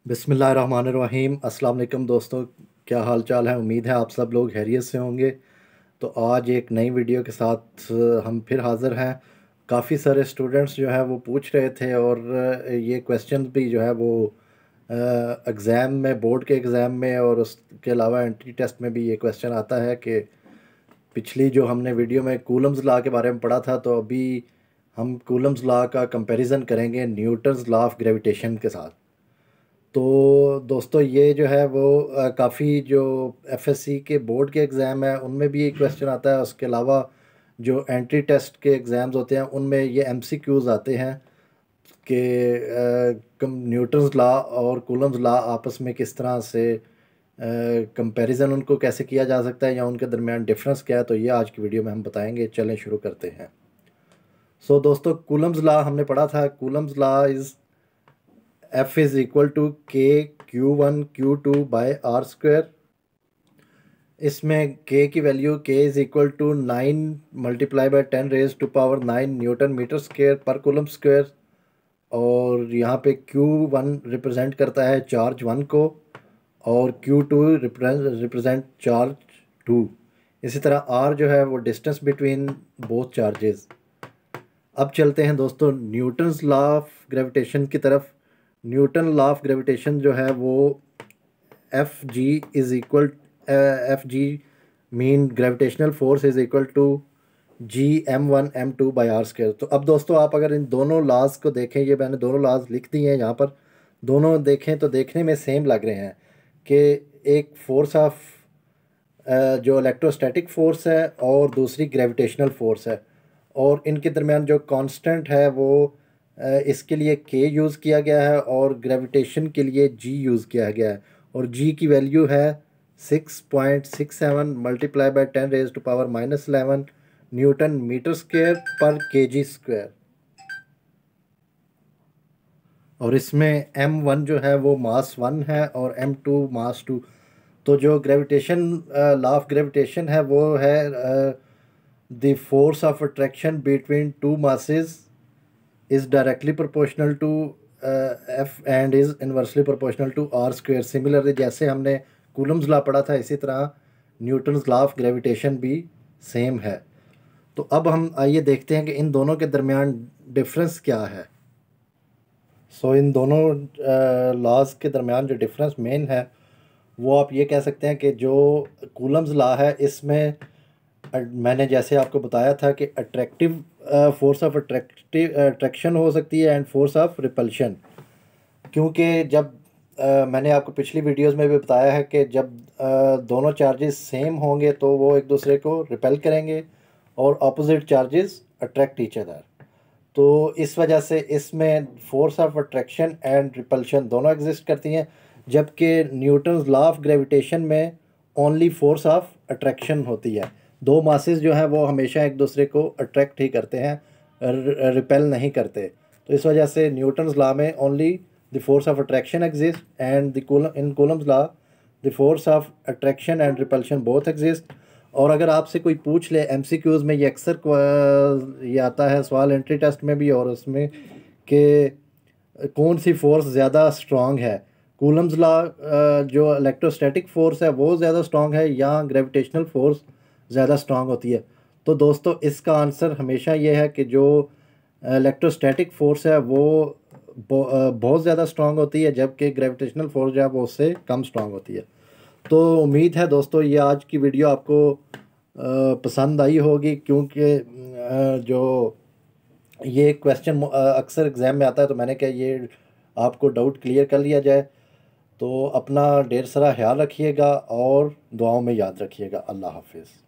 बिस्मिल्लाहिर्रहमानिर्रहीम। अस्सलाम वालेकुम दोस्तों, क्या हाल चाल है। उम्मीद है आप सब लोग खैरियत से होंगे। तो आज एक नई वीडियो के साथ हम फिर हाज़िर हैं। काफ़ी सारे स्टूडेंट्स जो है वो पूछ रहे थे और ये क्वेश्चन भी जो है वो एग्ज़ाम में, बोर्ड के एग्ज़ाम में और उसके अलावा एंट्री टेस्ट में भी ये क्वेश्चन आता है कि पिछली जो हमने वीडियो में कूलम्स लॉ के बारे में पढ़ा था, तो अभी हम कूलम्स लॉ का कंपैरिजन करेंगे न्यूटन्स लॉ ऑफ ग्रेविटेशन के साथ। तो दोस्तों ये जो है वो काफ़ी जो एफएससी के बोर्ड के एग्ज़ाम है उनमें भी ये क्वेश्चन आता है। उसके अलावा जो एंट्री टेस्ट के एग्ज़ाम्स होते हैं उनमें ये एमसीक्यूज़ आते हैं कि न्यूटन्स लॉ और कूलम्स लॉ आपस में किस तरह से कंपैरिजन उनको कैसे किया जा सकता है या उनके दरमियान डिफरेंस क्या है। तो ये आज की वीडियो में हम बताएंगे। चलें शुरू करते हैं। सो दोस्तों, कूलम्स लॉ हमने पढ़ा था। Coulomb's law is F is equal to K Q1 Q2 by r square. इसमें K की value K is equal to 9 multiply by 10 raise to power 9 newton metre square पर कूलम स्क्वायर। और यहाँ पे Q1 represent करता है charge 1 को और Q2 रिप्रेजेंट चार्ज 2। इसी तरह R जो है वो डिस्टेंस बिटवीन बोथ चार्जेस। अब चलते हैं दोस्तों न्यूटन्स लॉ ऑफ ग्रेविटेशन की तरफ। न्यूटन लॉ ऑफ ग्रेविटेशन जो है वो F G mean gravitational force is equal to G m1 m2 by r square. तो अब दोस्तों आप अगर इन दोनों लॉज को देखें, ये मैंने दोनों लॉज लिख दिए हैं यहाँ पर, दोनों देखें तो देखने में सेम लग रहे हैं कि एक फोर्स ऑफ जो इलेक्ट्रोस्टैटिक फोर्स है और दूसरी ग्रेविटेशनल फोर्स है। और इनके दरमियान जो कांस्टेंट है वो इसके लिए के यूज़ किया गया है और ग्रेविटेशन के लिए जी यूज़ किया गया है। और जी की वैल्यू है 6.67 multiply by 10 raise to power -11 newton metre square पर केजी स्क्वायर। और इसमें m1 जो है वो मास 1 है और m2 मास 2। तो जो ग्रेविटेशन लॉ ऑफ ग्रेविटेशन है वो है the force of attraction between two masses is directly proportional to F and is inversely proportional to R square। Similarly जैसे हमने कूलम्स लॉ पढ़ा था, इसी तरह न्यूटन्स लॉ ऑफ ग्रेविटेशन भी सेम है। तो अब हम आइए देखते हैं कि इन दोनों के दरमियान डिफरेंस क्या है। सो इन दोनों लॉज के दरमियान जो डिफरेंस मेन है वो आप ये कह सकते हैं कि जो कूलम्स लॉ है इसमें मैंने जैसे आपको बताया था कि अट्रैक्टिव फोर्स ऑफ अट्रैक्शन हो सकती है एंड फोर्स ऑफ रिपल्शन। क्योंकि जब मैंने आपको पिछली वीडियोस में भी बताया है कि जब दोनों चार्जेस सेम होंगे तो वो एक दूसरे को रिपेल करेंगे और opposite charges attract each other. तो इस वजह से इसमें force of attraction and repulsion दोनों एग्जिस्ट करती हैं, जबकि न्यूटन्स लॉ ऑफ ग्रेविटेशन में ओनली फोर्स ऑफ अट्रैक्शन होती है। दो मासेस जो हैं वो हमेशा एक दूसरे को अट्रैक्ट ही करते हैं, रिपेल नहीं करते। तो इस वजह से न्यूटन्स लॉ में only the force of attraction exist and the in Coulomb's law the force of attraction and repulsion both exist. और अगर आपसे कोई पूछ ले एमसीक्यूज़ में, ये अक्सर ये आता है सवाल एंट्री टेस्ट में भी और उसमें कि कौन सी फोर्स ज़्यादा स्ट्रॉन्ग है, कूलम्स लॉ जो इलेक्ट्रोस्टैटिक फोर्स है वो ज़्यादा स्ट्रॉन्ग है या ग्रेविटेशनल फोर्स ज़्यादा स्ट्रॉन्ग होती है। तो दोस्तों इसका आंसर हमेशा ये है कि जो इलेक्ट्रोस्टैटिक फोर्स है वो बहुत ज़्यादा स्ट्रॉन्ग होती है, जबकि ग्रेविटेशनल फोर्स जो है वो उससे कम स्ट्रॉन्ग होती है। तो उम्मीद है दोस्तों ये आज की वीडियो आपको पसंद आई होगी, क्योंकि जो ये क्वेश्चन अक्सर एग्ज़ाम में आता है तो मैंने कहा ये आपको डाउट क्लियर कर लिया जाए। तो अपना ढेर सारा ख्याल रखिएगा और दुआओं में याद रखिएगा। अल्लाह हाफिज़।